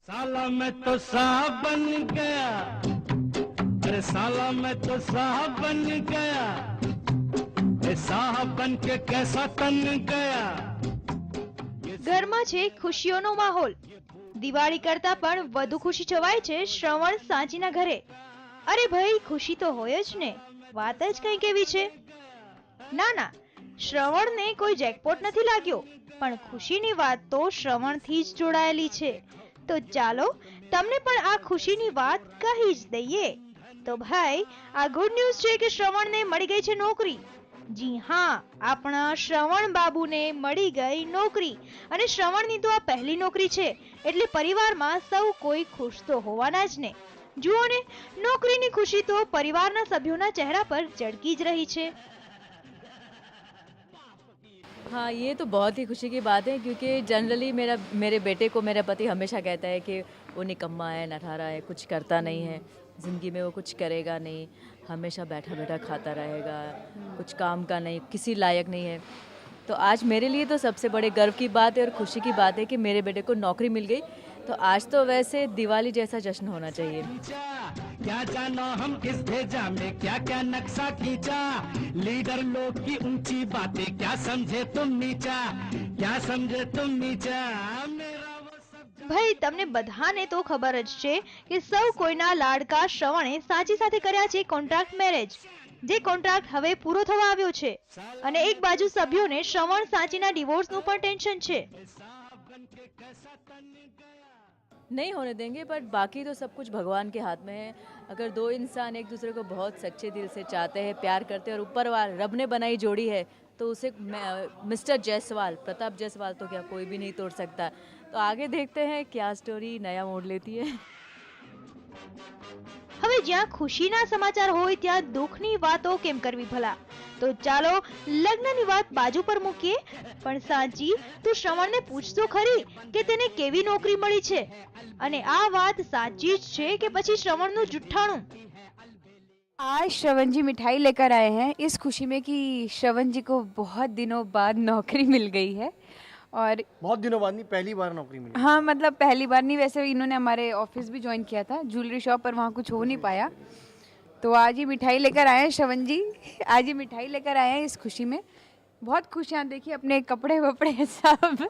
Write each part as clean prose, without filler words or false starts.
साला मैं तो साहब बन गया, अरे साला मैं तो साहब बन गया, ए साहब बन के कैसा तन गया। ઘરમાં છે ખુશીઓનો માહોલ। દિવાળી કરતા પણ વધુ ખુશી છવાય છે શ્રવણ સાંચીના ઘરે। અરે ભાઈ ખુશી તો હોય જ ને, વાત જ કંઈક એવી છે। ના ના, શ્રવણને કોઈ જેકપોટ નથી લાગ્યો, પણ ખુશીની વાત તો શ્રવણથી જ જોડાયેલી છે। તો ચાલો તમને પણ આ ખુશીની વાત કહી જ દઈએ। તો ભાઈ આ ગુડ ન્યૂઝ છે કે શ્રવણને મળી ગઈ છે નોકરી। જી હા, આપણા શ્રવણ બાબુને મળી ગઈ નોકરી, અને શ્રવણની તો આ પહેલી નોકરી છે, એટલે પરિવારમાં સૌ કોઈ ખુશ તો હોવાના જ ને। જુઓ ને, નોકરીની ખુશી તો પરિવારના સભ્યોના ચહેરા પર ઝળકી જ રહી છે। हाँ, ये तो बहुत ही खुशी की बात है क्योंकि जनरली मेरे बेटे को मेरा पति हमेशा कहता है कि वो निकम्मा है, नठारा है, कुछ करता नहीं है, ज़िंदगी में वो कुछ करेगा नहीं, हमेशा बैठा बैठा खाता रहेगा, कुछ काम का नहीं, किसी लायक नहीं है। तो आज मेरे लिए तो सबसे बड़े गर्व की बात है और खुशी की बात है कि मेरे बेटे को नौकरी मिल गई। तो आज तो वैसे दिवाली जैसा जश्न होना चाहिए। क्या जानो हम इस भेजा में क्या क्या नक्शा खींचा, लीडर लोग की ऊंची बातें क्या समझे तुम नीचा, क्या समझे तुम नीचा। ભાઈ તમને બધાને તો ખબર જ છે કે સૌ કોઈના લાડકા શ્રવણે સાંચી સાથે કર્યા છે કોન્ટ્રાક્ટ મેરેજ, જે કોન્ટ્રાક્ટ હવે પૂરો થવા આવ્યો છે। અને એક બાજુ સભ્યોને શ્રવણ સાંચીના ડિવોર્સનું પણ ટેન્શન છે। नहीं होने देंगे, बट बाकी तो सब कुछ भगवान के हाथ में है। अगर दो इंसान एक दूसरे को बहुत सच्चे दिल से चाहते हैं, प्यार करते हैं और ऊपर वाल रब ने बनाई जोड़ी है, तो उसे मिस्टर जायसवाल, प्रताप जायसवाल तो क्या कोई भी नहीं तोड़ सकता। तो आगे देखते हैं क्या स्टोरी नया मोड़ लेती है। હવે જ્યાં ખુશીના સમાચાર હોય ત્યાં દુઃખની વાતો કેમ કરવી ભલા। તો ચાલો લગ્નની વાત બાજુ પર મૂકીએ, પણ સાંચી તું શ્રવણને પૂછતો ખરી કે તેને કેવી નોકરી મળી છે, અને આ વાત સાચી જ છે કે પછી શ્રવણનું જુઠ્ઠાણું। आज श्रवण जी मिठाई लेकर आए हैं इस खुशी में कि श्रवण जी को बहुत दिनों बाद नौकरी मिल गई है। और बहुत दिनों बाद नहीं, पहली बार नौकरी मिली। हाँ, मतलब पहली बार नहीं, वैसे इन्होंने हमारे ऑफिस भी ज्वाइन किया था, ज्वेलरी शॉप, पर वहाँ कुछ हो नहीं पाया। तो आज ही मिठाई लेकर आए हैं श्रवण जी, आज ही मिठाई लेकर आए हैं इस खुशी में। बहुत खुश हैं, देखिए अपने कपड़े वपड़े सब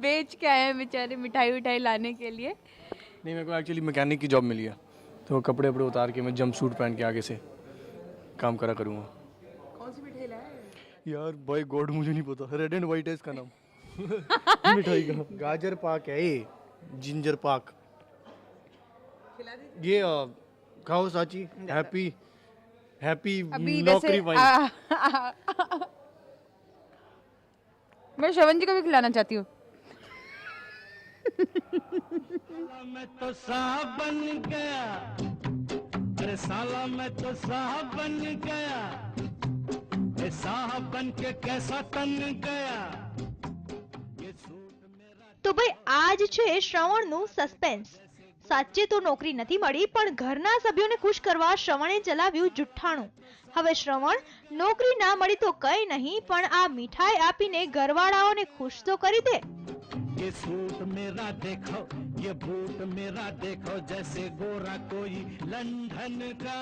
बेच के आए हैं बेचारे मिठाई विठाई लाने के लिए। नहीं, मेरे को एक्चुअली मैकेनिक की जॉब मिली है, तो कपड़े वपड़े उतार के मैं जंप सूट पहन के आगे से काम करा करूँगा। कौन सी मिठाई लाए? यार बाय गॉड मुझे नहीं पता, रेड एंड वाइट है इसका नाम। मिठाई का गाजर पाक है ये, जिंजर पाक। ये खाओ साची, हैप्पी हैप्पी अभी नौकरी वैसे पाई। मैं श्रवण जी को भी खिलाना चाहती हूँ। मैं तो साहब बन गया, अरे साला मैं तो साहब बन गया, ए साहब बन के कैसा तन गया। તો ભાઈ આજ છે શ્રવણનું સસ્પેન્સ। સાચે તો નોકરી નથી મળી, પણ ઘરના સભ્યોને ખુશ કરવા શ્રવણે ચલાવ્યું જુઠ્ઠાણું। હવે શ્રવણ નોકરી ના મળી તો કઈ નહીં, પણ આ મીઠાઈ આપીને ઘરવાળાઓને ખુશ તો કરી દે। ये सूट मेरा देखो, ये बूट मेरा देखो, जैसे गोरा कोई लंदन का।